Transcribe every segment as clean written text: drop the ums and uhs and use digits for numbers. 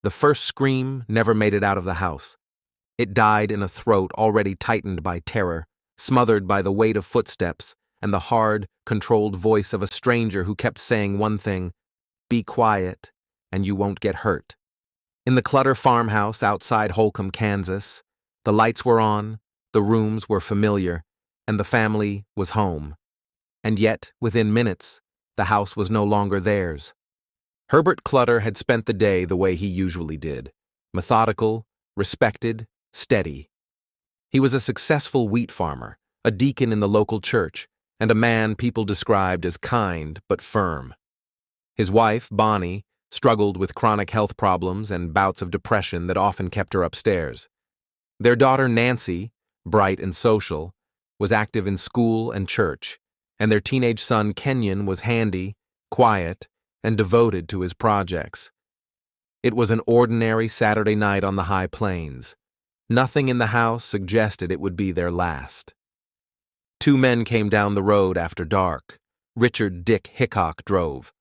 The first scream never made it out of the house. It died in a throat already tightened by terror, smothered by the weight of footsteps and the hard, controlled voice of a stranger who kept saying one thing: "Be quiet, and you won't get hurt." In the Clutter farmhouse outside Holcomb, Kansas, the lights were on, the rooms were familiar, and the family was home. And yet, within minutes, the house was no longer theirs. Herbert Clutter had spent the day the way he usually did: methodical, respected, steady. He was a successful wheat farmer, a deacon in the local church, and a man people described as kind but firm. His wife, Bonnie, struggled with chronic health problems and bouts of depression that often kept her upstairs. Their daughter, Nancy, bright and social, was active in school and church, and their teenage son, Kenyon, was handy, quiet, and devoted to his projects. It was an ordinary Saturday night on the High Plains. Nothing in the house suggested it would be their last. Two men came down the road after dark. Richard Dick Hickok drove.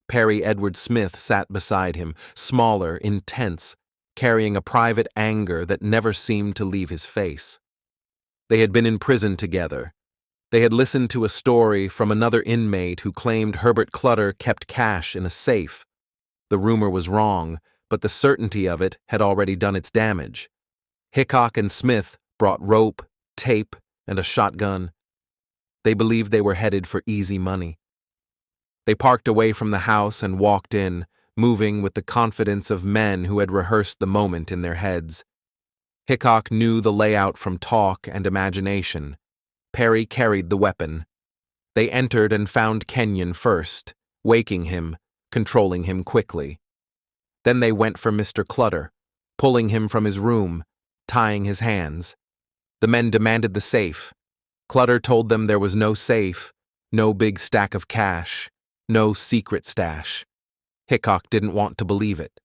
Perry Edward Smith sat beside him, smaller, intense, carrying a private anger that never seemed to leave his face. They had been in prison together. They had listened to a story from another inmate who claimed Herbert Clutter kept cash in a safe. The rumor was wrong, but the certainty of it had already done its damage. Hickok and Smith brought rope, tape, and a shotgun. They believed they were headed for easy money. They parked away from the house and walked in, moving with the confidence of men who had rehearsed the moment in their heads. Hickok knew the layout from talk and imagination. Perry carried the weapon. They entered and found Kenyon first, waking him, controlling him quickly. Then they went for Mr. Clutter, pulling him from his room, tying his hands. The men demanded the safe. Clutter told them there was no safe, no big stack of cash, no secret stash. Hickok didn't want to believe it.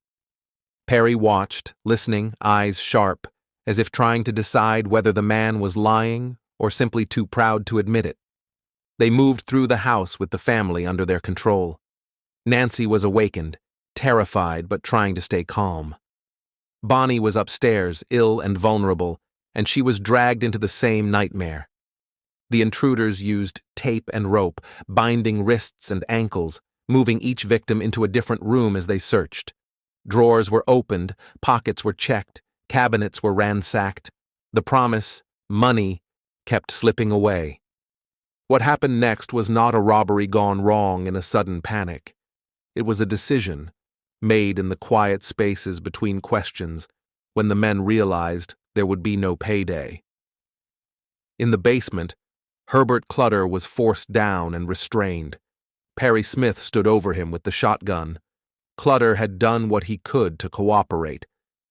Perry watched, listening, eyes sharp, as if trying to decide whether the man was lying or simply too proud to admit it. They moved through the house with the family under their control. Nancy was awakened, terrified but trying to stay calm. Bonnie was upstairs, ill and vulnerable, and she was dragged into the same nightmare. The intruders used tape and rope, binding wrists and ankles, moving each victim into a different room as they searched. Drawers were opened, pockets were checked, cabinets were ransacked. The promise, money, kept slipping away. What happened next was not a robbery gone wrong in a sudden panic. It was a decision, made in the quiet spaces between questions, when the men realized there would be no payday. In the basement, Herbert Clutter was forced down and restrained. Perry Smith stood over him with the shotgun. Clutter had done what he could to cooperate.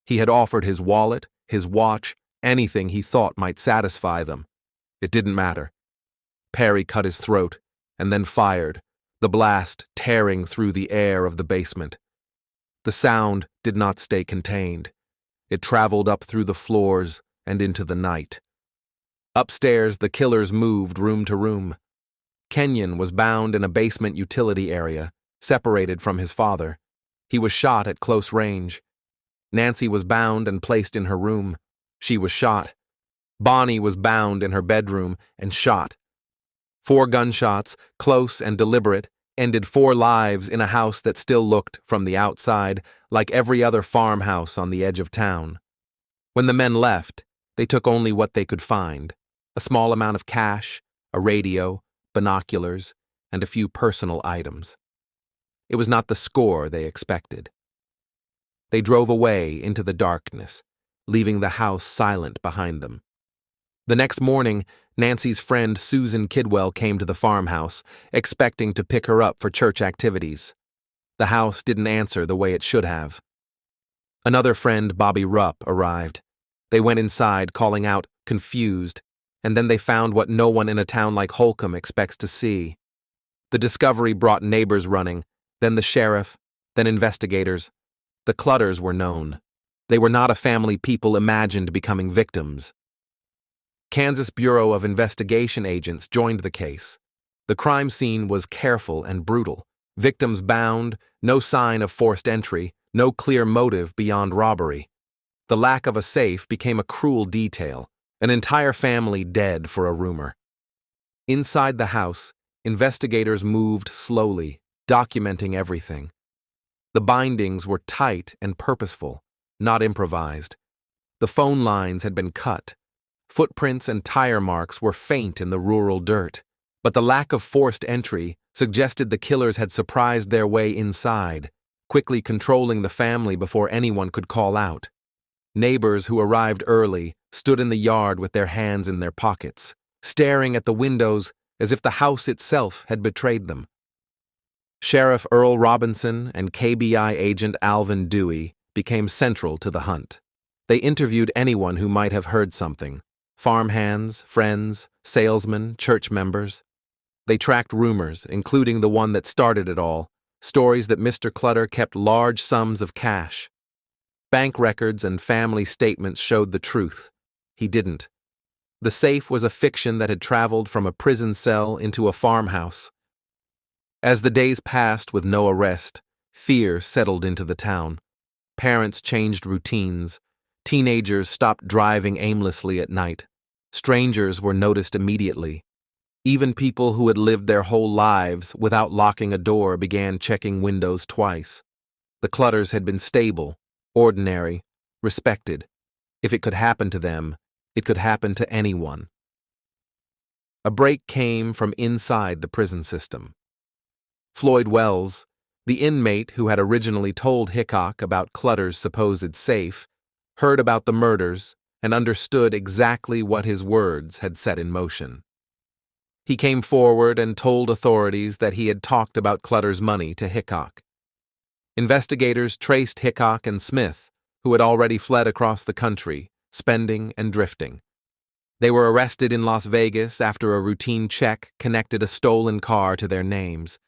He had offered his wallet, his watch, anything he thought might satisfy them. It didn't matter. Perry cut his throat, and then fired, the blast tearing through the air of the basement. The sound did not stay contained. It traveled up through the floors and into the night. Upstairs, the killers moved room to room. Kenyon was bound in a basement utility area, separated from his father. He was shot at close range. Nancy was bound and placed in her room. She was shot. Bonnie was bound in her bedroom and shot. 4 gunshots, close and deliberate, ended 4 lives in a house that still looked, from the outside, like every other farmhouse on the edge of town. When the men left, they took only what they could find: a small amount of cash, a radio, binoculars, and a few personal items. It was not the score they expected. They drove away into the darkness, leaving the house silent behind them. The next morning, Nancy's friend Susan Kidwell came to the farmhouse, expecting to pick her up for church activities. The house didn't answer the way it should have. Another friend, Bobby Rupp, arrived. They went inside, calling out, confused, and then they found what no one in a town like Holcomb expects to see. The discovery brought neighbors running, then the sheriff, then investigators. The Clutters were known. They were not a family people imagined becoming victims. Kansas Bureau of Investigation agents joined the case. The crime scene was careful and brutal. Victims bound, no sign of forced entry, no clear motive beyond robbery. The lack of a safe became a cruel detail, an entire family dead for a rumor. Inside the house, investigators moved slowly, documenting everything. The bindings were tight and purposeful, not improvised. The phone lines had been cut. Footprints and tire marks were faint in the rural dirt, but the lack of forced entry suggested the killers had surprised their way inside, quickly controlling the family before anyone could call out. Neighbors who arrived early stood in the yard with their hands in their pockets, staring at the windows as if the house itself had betrayed them. Sheriff Earl Robinson and KBI agent Alvin Dewey became central to the hunt. They interviewed anyone who might have heard something: farmhands, friends, salesmen, church members. They tracked rumors, including the one that started it all, stories that Mr. Clutter kept large sums of cash. Bank records and family statements showed the truth. He didn't. The safe was a fiction that had traveled from a prison cell into a farmhouse. As the days passed with no arrest, fear settled into the town. Parents changed routines. Teenagers stopped driving aimlessly at night. Strangers were noticed immediately. Even people who had lived their whole lives without locking a door began checking windows twice. The Clutters had been stable, ordinary, respected. If it could happen to them, it could happen to anyone. A break came from inside the prison system. Floyd Wells, the inmate who had originally told Hickok about Clutter's supposed safe, heard about the murders and understood exactly what his words had set in motion. He came forward and told authorities that he had talked about Clutter's money to Hickok. Investigators traced Hickok and Smith, who had already fled across the country, spending and drifting. They were arrested in Las Vegas after a routine check connected a stolen car to their names.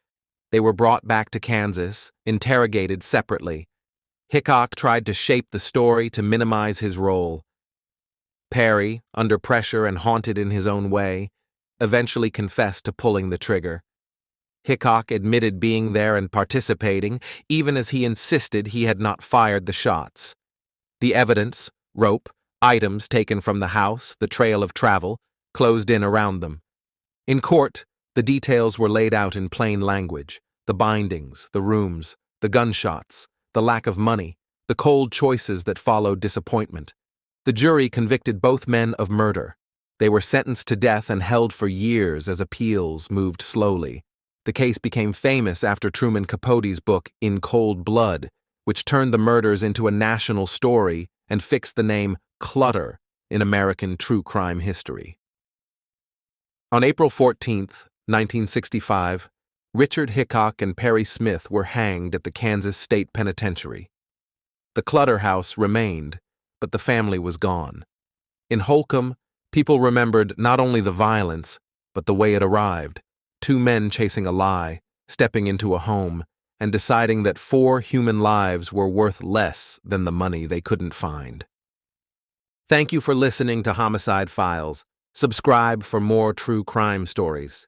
They were brought back to Kansas, interrogated separately. Hickok tried to shape the story to minimize his role. Perry, under pressure and haunted in his own way, eventually confessed to pulling the trigger. Hickok admitted being there and participating, even as he insisted he had not fired the shots. The evidence, rope, items taken from the house, the trail of travel, closed in around them. In court, the details were laid out in plain language: the bindings, the rooms, the gunshots, the lack of money, the cold choices that followed disappointment. The jury convicted both men of murder. They were sentenced to death and held for years as appeals moved slowly. The case became famous after Truman Capote's book In Cold Blood, which turned the murders into a national story and fixed the name Clutter in American true crime history. On April 14, 1965, Richard Hickok and Perry Smith were hanged at the Kansas State Penitentiary. The Clutter house remained, but the family was gone. In Holcomb, people remembered not only the violence, but the way it arrived: two men chasing a lie, stepping into a home, and deciding that 4 human lives were worth less than the money they couldn't find. Thank you for listening to Homicide Files. Subscribe for more true crime stories.